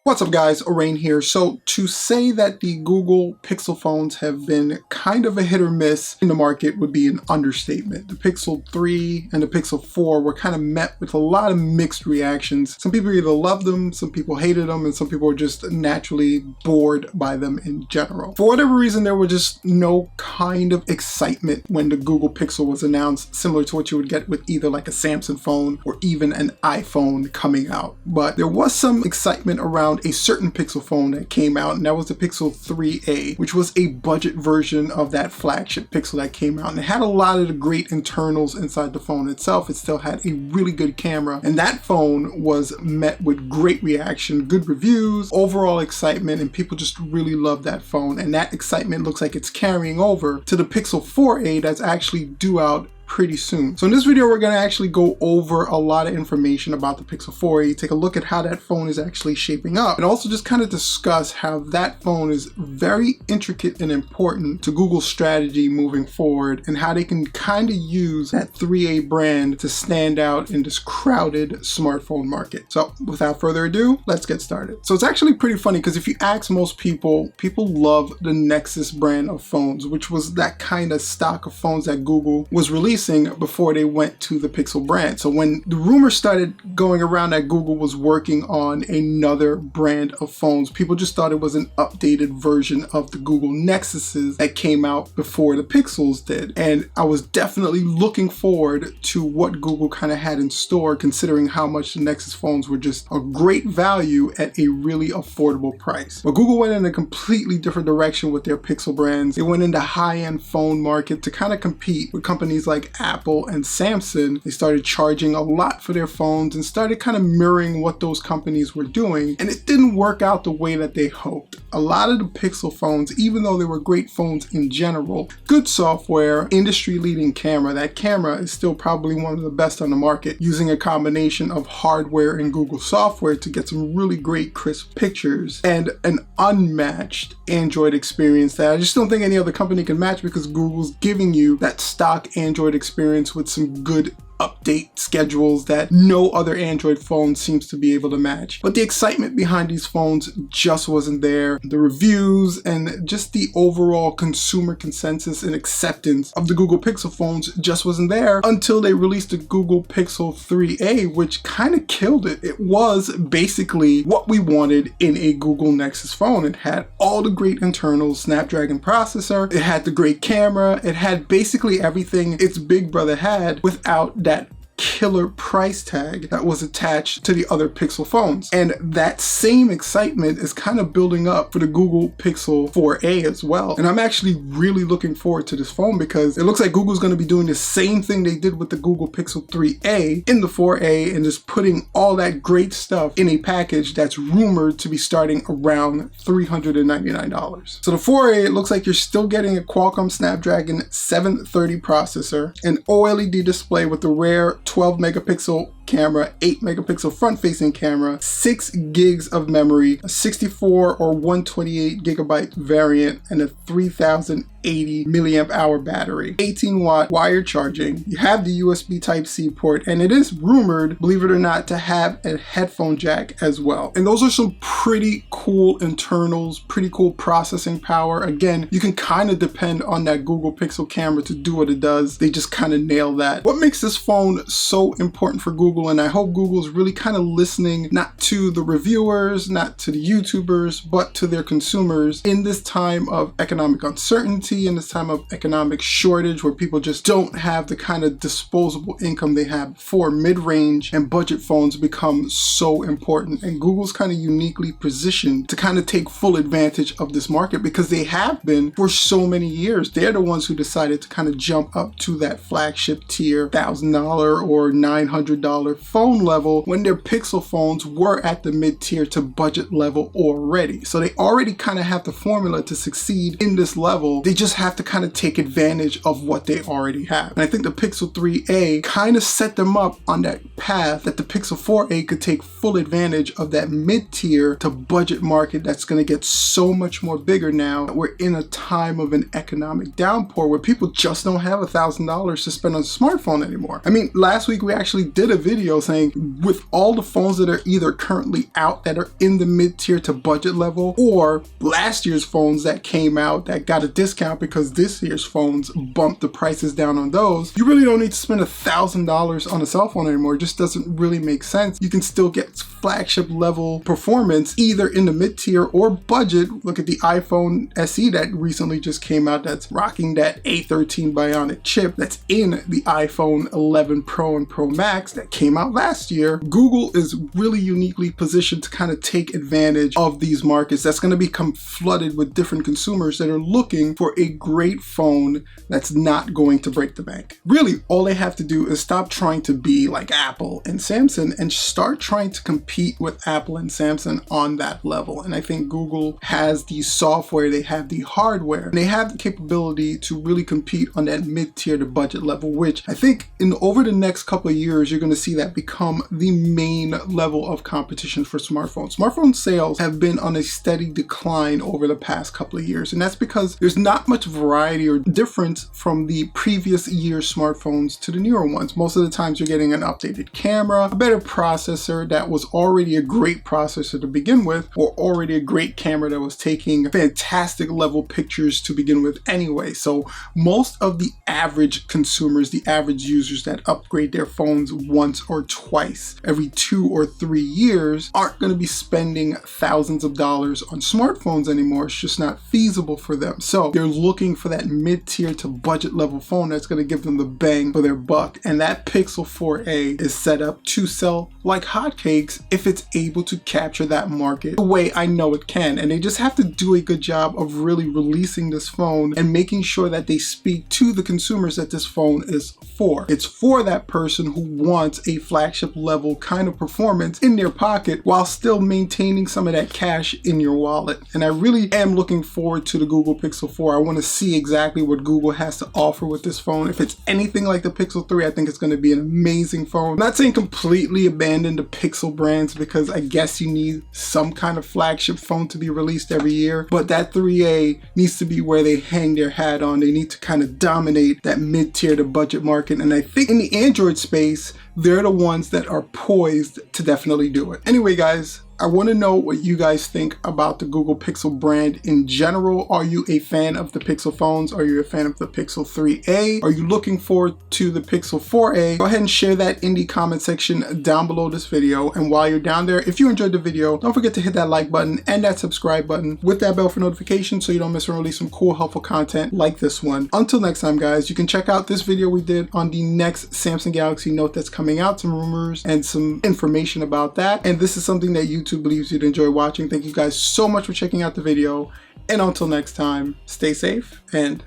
What's up guys, Orain here. So to say that the Google Pixel phones have been kind of a hit or miss in the market would be an understatement. The Pixel 3 and the Pixel 4 were kind of met with a lot of mixed reactions. Some people either loved them, some people hated them, and some people were just naturally bored by them in general. For whatever reason, there was just no kind of excitement when the Google Pixel was announced, similar to what you would get with either like a Samsung phone or even an iPhone coming out. But there was some excitement around a certain Pixel phone that came out, and that was the Pixel 3a, which was a budget version of that flagship Pixel that came out, and it had a lot of the great internals inside the phone itself. It still had a really good camera, and that phone was met with great reaction, good reviews, overall excitement, and people just really loved that phone. And that excitement looks like it's carrying over to the Pixel 4a that's actually due out pretty soon. So in this video, we're going to actually go over a lot of information about the Pixel 4a, take a look at how that phone is actually shaping up, and also just kind of discuss how that phone is very intricate and important to Google's strategy moving forward, and how they can kind of use that 3a brand to stand out in this crowded smartphone market. So without further ado, let's get started. So it's actually pretty funny because if you ask most people, people love the Nexus brand of phones, which was that kind of stock of phones that Google was releasing before they went to the Pixel brand. So when the rumors started going around that Google was working on another brand of phones, people just thought it was an updated version of the Google Nexuses that came out before the Pixels did. And I was definitely looking forward to what Google kind of had in store, considering how much the Nexus phones were just a great value at a really affordable price. But Google went in a completely different direction with their Pixel brands. They went into high-end phone market to kind of compete with companies like Apple and Samsung. They started charging a lot for their phones and started kind of mirroring what those companies were doing, and it didn't work out the way that they hoped. A lot of the Pixel phones, even though they were great phones in general, good software, industry-leading camera, that camera is still probably one of the best on the market, using a combination of hardware and Google software to get some really great crisp pictures and an unmatched Android experience that I just don't think any other company can match, because Google's giving you that stock Android experience with some good update schedules that no other Android phone seems to be able to match. But the excitement behind these phones just wasn't there. The reviews and just the overall consumer consensus and acceptance of the Google Pixel phones just wasn't there until they released the Google Pixel 3a, which kind of killed it. It was basically what we wanted in a Google Nexus phone. It had all the great internals, Snapdragon processor, it had the great camera, it had basically everything its big brother had without that killer price tag that was attached to the other Pixel phones. And that same excitement is kind of building up for the Google Pixel 4a as well. And I'm actually really looking forward to this phone, because it looks like Google's going to be doing the same thing they did with the Google Pixel 3a in the 4a, and just putting all that great stuff in a package that's rumored to be starting around $399. So the 4a, it looks like you're still getting a Qualcomm Snapdragon 730 processor, an OLED display with the rare 12 megapixel camera, 8 megapixel front facing camera, 6 gigs of memory, a 64 or 128 gigabyte variant, and a 3080 milliamp hour battery, 18 watt wired charging. You have the USB Type-C port, and it is rumored, believe it or not, to have a headphone jack as well. And those are some pretty cool internals, pretty cool processing power. Again, you can kind of depend on that Google Pixel camera to do what it does. They just kind of nail that. What makes this phone so important for Google, and I hope Google's really kind of listening not to the reviewers, not to the YouTubers, but to their consumers in this time of economic uncertainty, in this time of economic shortage, where people just don't have the kind of disposable income they had before. Mid-range and budget phones become so important, and Google's kind of uniquely positioned to kind of take full advantage of this market, because they have been for so many years. They're the ones who decided to kind of jump up to that flagship tier $1,000 or $900 phone level when their Pixel phones were at the mid-tier to budget level already. So they already kind of have the formula to succeed in this level. They just have to kind of take advantage of what they already have. And I think the Pixel 3a kind of set them up on that path that the Pixel 4a could take full advantage of that mid-tier to budget market that's going to get so much more bigger now. We're in a time of an economic downpour where people just don't have $1,000 to spend on a smartphone anymore. I mean, last week we actually did a video saying with all the phones that are either currently out that are in the mid-tier to budget level, or last year's phones that came out that got a discount because this year's phones bumped the prices down on those, you really don't need to spend $1,000 on a cell phone anymore. It just doesn't really make sense. You can still get flagship level performance either in the mid-tier or budget. Look at the iPhone SE that recently just came out that's rocking that A13 Bionic chip that's in the iPhone 11 Pro and Pro Max that came out last year. Google is really uniquely positioned to kind of take advantage of these markets that's going to become flooded with different consumers that are looking for a great phone that's not going to break the bank. Really, all they have to do is stop trying to be like Apple and Samsung and start trying to compete with Apple and Samsung on that level. And I think Google has the software, they have the hardware, and they have the capability to really compete on that mid-tier to budget level, which I think over the next couple of years, you're going to see that become the main level of competition for smartphones. Smartphone sales have been on a steady decline over the past couple of years, and that's because there's not much variety or difference from the previous year's smartphones to the newer ones. Most of the times you're getting an updated camera, a better processor that was already a great processor to begin with, or already a great camera that was taking fantastic level pictures to begin with anyway. So most of the average consumers, the average users that upgrade their phones once or twice every 2 or 3 years aren't going to be spending thousands of dollars on smartphones anymore. It's just not feasible for them. So they're looking for that mid-tier to budget level phone that's going to give them the bang for their buck. And that Pixel 4a is set up to sell like hotcakes if it's able to capture that market the way I know it can. And they just have to do a good job of really releasing this phone and making sure that they speak to the consumers that this phone is for. It's for that person who wants a flagship level kind of performance in their pocket while still maintaining some of that cash in your wallet. And I really am looking forward to the Google Pixel 4. I want to see exactly what Google has to offer with this phone. If it's anything like the Pixel 3, I think it's going to be an amazing phone. I'm not saying completely abandon the Pixel brands because I guess you need some kind of flagship phone to be released every year, but that 3A needs to be where they hang their hat on. They need to kind of dominate that mid-tier to budget market, and I think in the Android space, they're the ones that are poised to definitely do it. Anyway, guys, I want to know what you guys think about the Google Pixel brand in general. Are you a fan of the Pixel phones? Are you a fan of the Pixel 3a? Are you looking forward to the Pixel 4a? Go ahead and share that in the comment section down below this video. And while you're down there, if you enjoyed the video, don't forget to hit that like button and that subscribe button with that bell for notifications so you don't miss when I release some cool, helpful content like this one. Until next time, guys, you can check out this video we did on the next Samsung Galaxy Note that's coming out, some rumors and some information about that. And this is something that YouTube believes you'd enjoy watching. Thank you guys so much for checking out the video, and until next time, stay safe and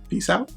peace out.